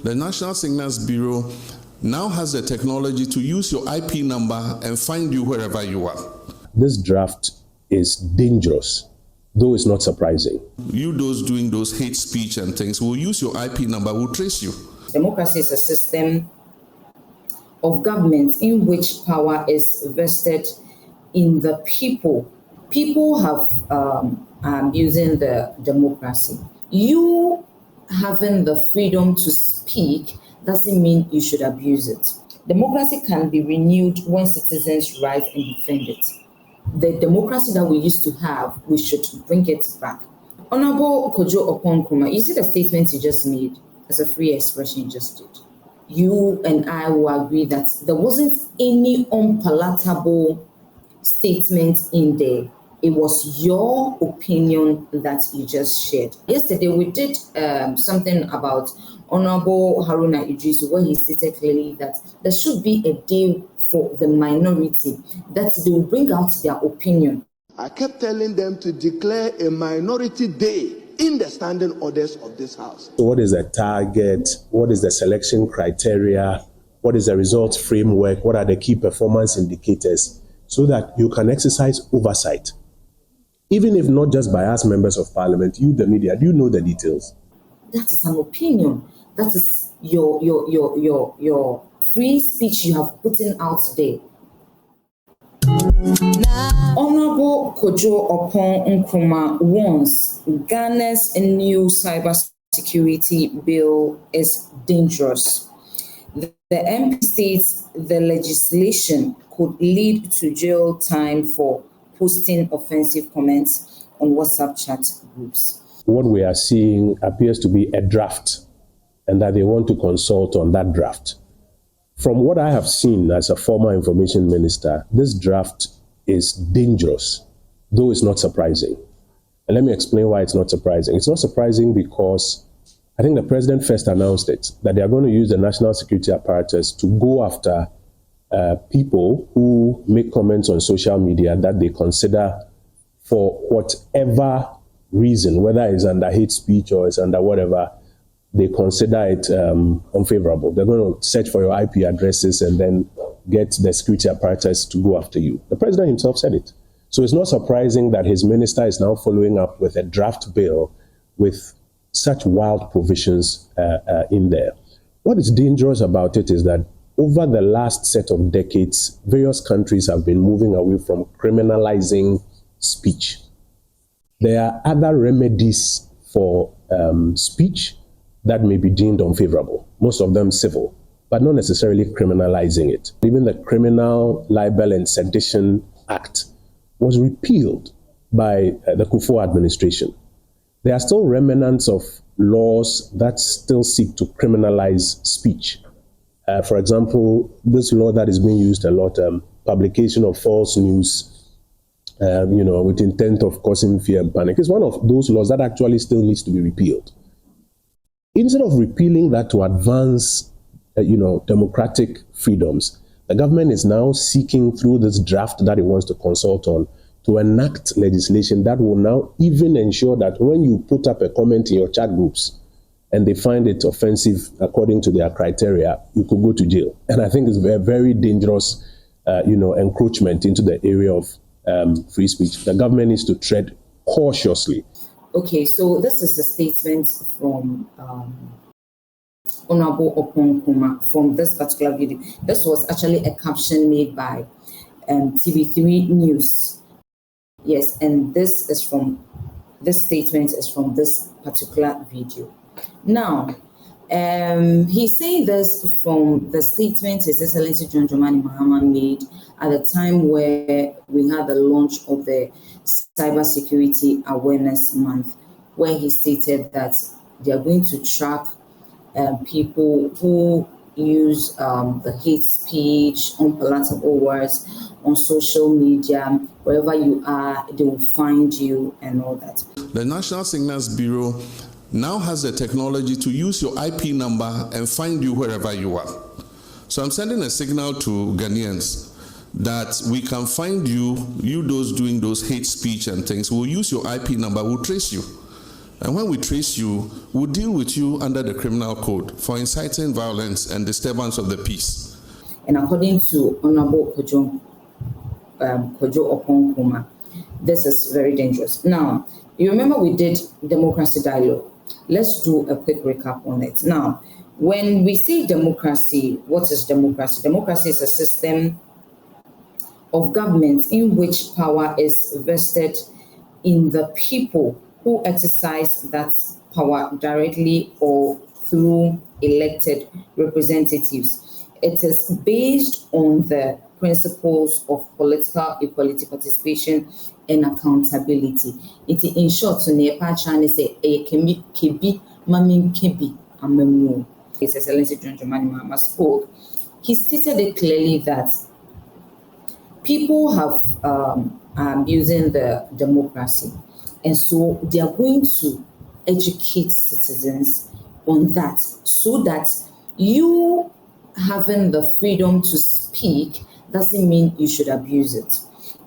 The National Signals Bureau now has the technology to use your IP number and find you wherever you are. This draft is dangerous, though it's not surprising. You those doing those hate speech and things will use your IP number, will trace you. Democracy is a system of government in which power is vested in the people. People have using the democracy. You having the freedom to speak doesn't mean you should abuse it. Democracy can be renewed when citizens rise and defend it. The democracy that we used to have, we should bring it back. Honorable Kojo Oppong Nkrumah, you see the statement you just made as a free expression you just did. You and I will agree that there wasn't any unpalatable statement in there. It was your opinion that you just shared. Yesterday, we did something about Honorable Haruna Idrisu, where he stated clearly that there should be a day for the minority, that they will bring out their opinion. I kept telling them to declare a minority day in the standing orders of this House. So what is the target? What is the selection criteria? What is the results framework? What are the key performance indicators? So that you can exercise oversight. Even if not just by us members of parliament, you, the media, do you know the details? That is an opinion. That is your free speech you have put in out there. Honorable Kojo Oppong Nkrumah warns Ghana's new cybersecurity bill is dangerous. The MP states the legislation could lead to jail time for posting offensive comments on WhatsApp chat groups. What we are seeing appears to be a draft, and that they want to consult on that draft. From what I have seen as a former information minister, this draft is dangerous, though it's not surprising. And let me explain why it's not surprising. It's not surprising because I think the president first announced it, that they are going to use the national security apparatus to go after people who make comments on social media that they consider, for whatever reason, whether it's under hate speech or it's under whatever, they consider it unfavorable. They're going to search for your IP addresses and then get the security apparatus to go after you. The president himself said it. So it's not surprising that his minister is now following up with a draft bill with such wild provisions in there. What is dangerous about it is that over the last set of decades, various countries have been moving away from criminalizing speech. There are other remedies for speech that may be deemed unfavorable, most of them civil, but not necessarily criminalizing it. Even the Criminal Libel and Sedition Act was repealed by the Kufuor administration. There are still remnants of laws that still seek to criminalize speech. For example, this law that is being used a lot, publication of false news, with intent of causing fear and panic, is one of those laws that actually still needs to be repealed. Instead of repealing that to advance, democratic freedoms, the government is now seeking through this draft that it wants to consult on to enact legislation that will now even ensure that when you put up a comment in your chat groups and they find it offensive according to their criteria, you could go to jail. And I think it's a very dangerous, encroachment into the area of free speech. The government needs to tread cautiously. Okay, so this is a statement from Honorable Oppong Nkrumah from this particular video. This was actually a caption made by TV3 News. Yes, and this statement is from this particular video. Now, he's saying this from the statement His Excellency John Dramani Mahama made at the time where we had the launch of the Cybersecurity Awareness Month, where he stated that they are going to track people who use the hate speech, unpalatable words on social media. Wherever you are, they will find you and all that. The National Signals Bureau now has the technology to use your IP number and find you wherever you are. So I'm sending a signal to Ghanaians that we can find you, those doing those hate speech and things, we'll use your IP number, we'll trace you. And when we trace you, we'll deal with you under the criminal code for inciting violence and disturbance of the peace. And according to Honorable Kojo Oppong Nkrumah, this is very dangerous. Now, you remember we did democracy dialogue. Let's do a quick recap on it. Now, when we say democracy, what is democracy? Democracy is a system of government in which power is vested in the people who exercise that power directly or through elected representatives. It is based on the principles of political equality, participation, and accountability. In short, so Nepal say a kebi mamin kebi amemu. His Excellency John Dramani Mahama spoke. He stated it clearly that people have abusing the democracy, and so they are going to educate citizens on that, so that you having the freedom to speak doesn't mean you should abuse it.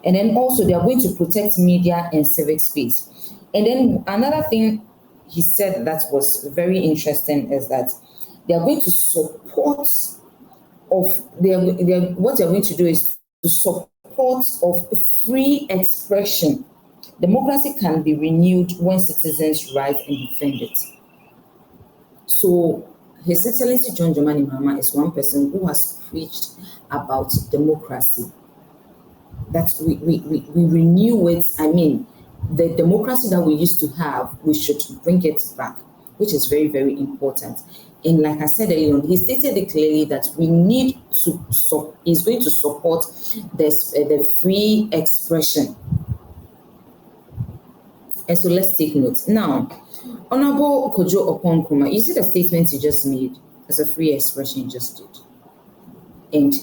And then also they are going to protect media and civic space. And then another thing he said that was very interesting is that they are going to support what they are going to do is to support of free expression. Democracy can be renewed when citizens rise and defend it. So His Excellency John Dramani Mahama is one person who has preached about democracy, that we renew it. I mean, the democracy that we used to have, we should bring it back, which is very, very important. And like I said earlier, he stated it clearly that we need to, he's going to support this, the free expression. And so let's take note. Now, Honorable Kojo Oppong Nkrumah, you see the statement you just made as a free expression you just did. And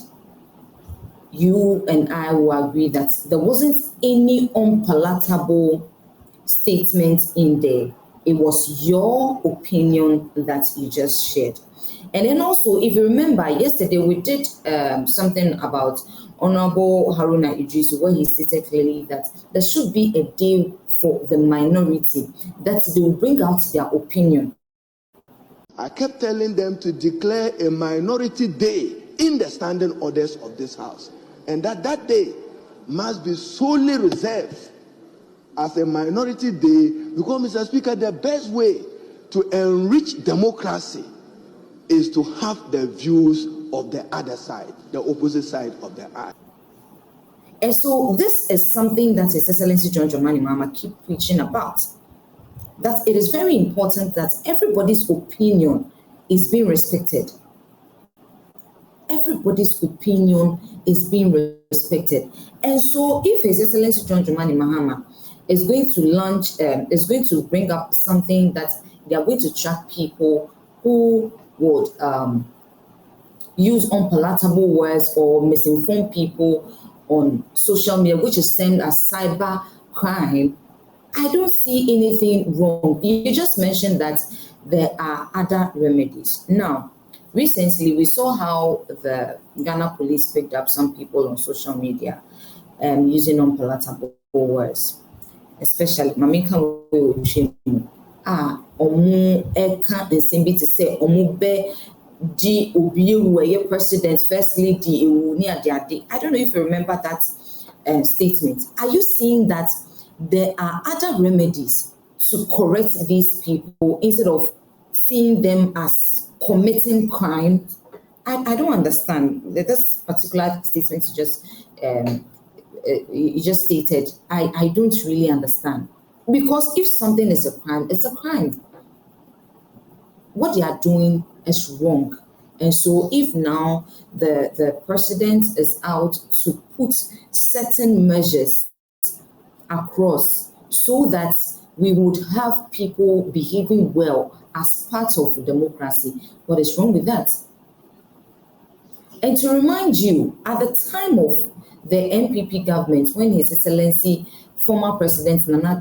you and I will agree that there wasn't any unpalatable statement in there. It was your opinion that you just shared. And then also, if you remember, yesterday we did something about Honorable Haruna Idrisu, where he stated clearly that there should be a day for the minority, that they will bring out their opinion. I kept telling them to declare a minority day in the standing orders of this house, and that day must be solely reserved as a minority day, because, Mr. Speaker, the best way to enrich democracy is to have the views of the other side, the opposite side of the aisle. And so this is something that His Excellency John Dramani Mahama keep preaching about, that it is very important that everybody's opinion is being respected. Everybody's opinion is being respected. And so if His Excellency John Dramani Mahama is going to launch, is going to bring up something that they are going to track people who would use unpalatable words or misinform people on social media, which is termed as cyber crime, I don't see anything wrong. You just mentioned that there are other remedies. Now, recently we saw how the Ghana police picked up some people on social media using unpalatable words, especially Mamika Eka and Simbi to say Omube Di Obiu President First Lady I don't know if you remember that statement. Are you seeing that there are other remedies to correct these people instead of seeing them as committing crime? I don't understand this particular statement you just stated. I don't really understand, because if something is a crime, it's a crime. What they are doing is wrong. And so if now the president is out to put certain measures across so that we would have people behaving well as part of democracy, what is wrong with that? And to remind you, at the time of the NPP government, when His Excellency former President Nana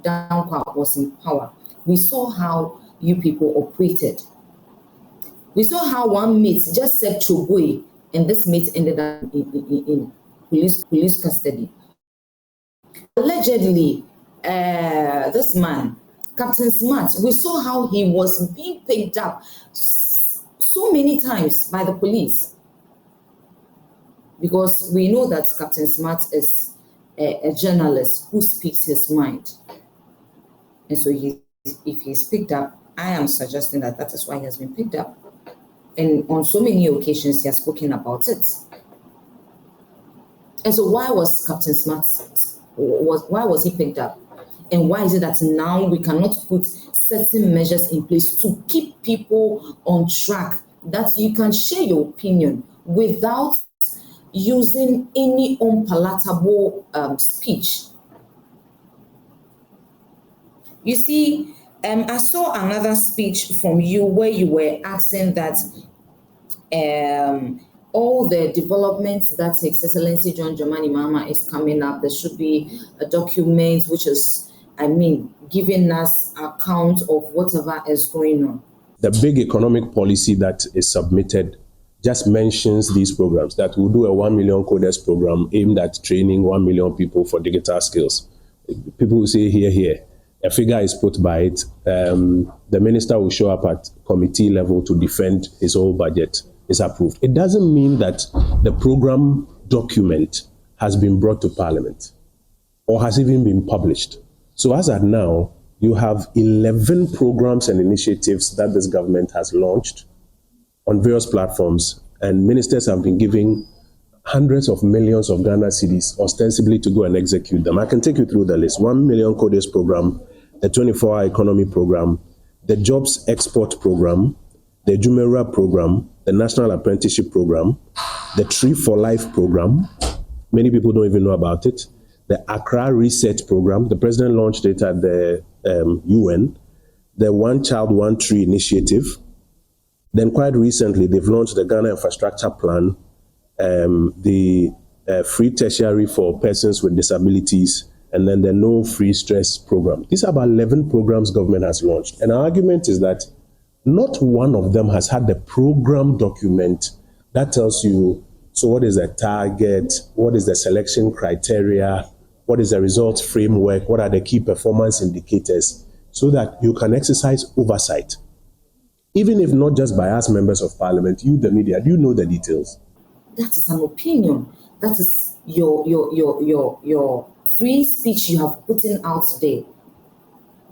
Dankwa was in power, we saw how you people operated. We saw how one mate just said Chobwe, and this mate ended up in police custody. Allegedly, this man Captain Smart, we saw how he was being picked up so many times by the police, because we know that Captain Smart is a journalist who speaks his mind. And so if he's picked up, I am suggesting that that is why he has been picked up. And on so many occasions, he has spoken about it. And so why was Captain Smart, why was he picked up? And why is it that now we cannot put certain measures in place to keep people on track, that you can share your opinion without using any unpalatable speech? You see, I saw another speech from you where you were asking that all the developments that His Excellency John Dramani Mahama is coming up, there should be a document which is, giving us account of whatever is going on. The big economic policy that is submitted just mentions these programs, that we'll do a 1 million coders program aimed at training 1 million people for digital skills. People will say here. A figure is put by it. The minister will show up at committee level to defend his whole budget is approved. It doesn't mean that the program document has been brought to Parliament or has even been published. So as at now, you have 11 programs and initiatives that this government has launched on various platforms, and ministers have been giving hundreds of millions of Ghana cedis ostensibly to go and execute them. I can take you through the list. 1 million coders program, the 24-hour economy program, the jobs export program, the Jumeirah program, the National Apprenticeship program, the Tree for Life program. Many people don't even know about it. The Accra Reset program, the president launched it at the UN. The One Child, One Tree initiative. Then quite recently, they've launched the Ghana Infrastructure Plan, the free tertiary for persons with disabilities, and then the No Free Stress program. These are about 11 programs government has launched. And our argument is that not one of them has had the program document that tells you, so what is the target, what is the selection criteria, what is the results framework, what are the key performance indicators, so that you can exercise oversight. Even if not just by us members of parliament, you, the media, do you know the details? That is an opinion. That is your free speech you have put in out today.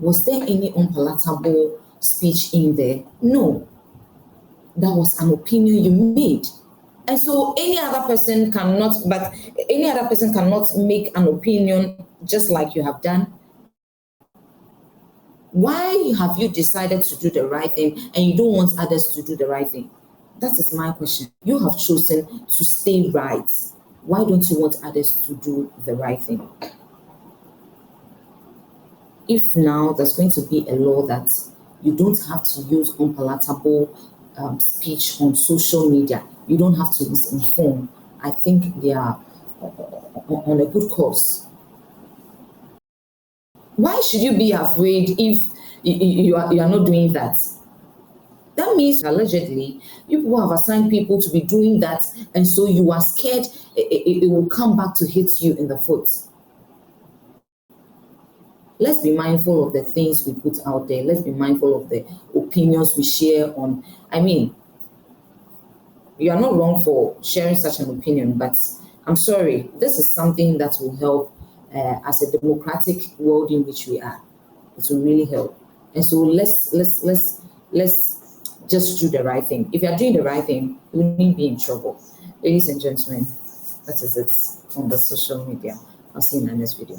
Was there any unpalatable speech in there? No. That was an opinion you made. And so any other person cannot make an opinion just like you have done. Why have you decided to do the right thing and you don't want others to do the right thing? That is my question. You have chosen to stay right. Why don't you want others to do the right thing? If now there's going to be a law that you don't have to use unpalatable speech on social media, you don't have to misinform, I think they are on a good course. Why should you be afraid if you are not doing that? That means allegedly you people have assigned people to be doing that, and so you are scared it will come back to hit you in the foot. Let's be mindful of the things we put out there. Let's be mindful of the opinions we share on. You are not wrong for sharing such an opinion, but I'm sorry, this is something that will help as a democratic world in which we are. It will really help. And so let's just do the right thing. If you are doing the right thing, you won't be in trouble. Ladies and gentlemen, that is it on the social media. I'll see you in the next video.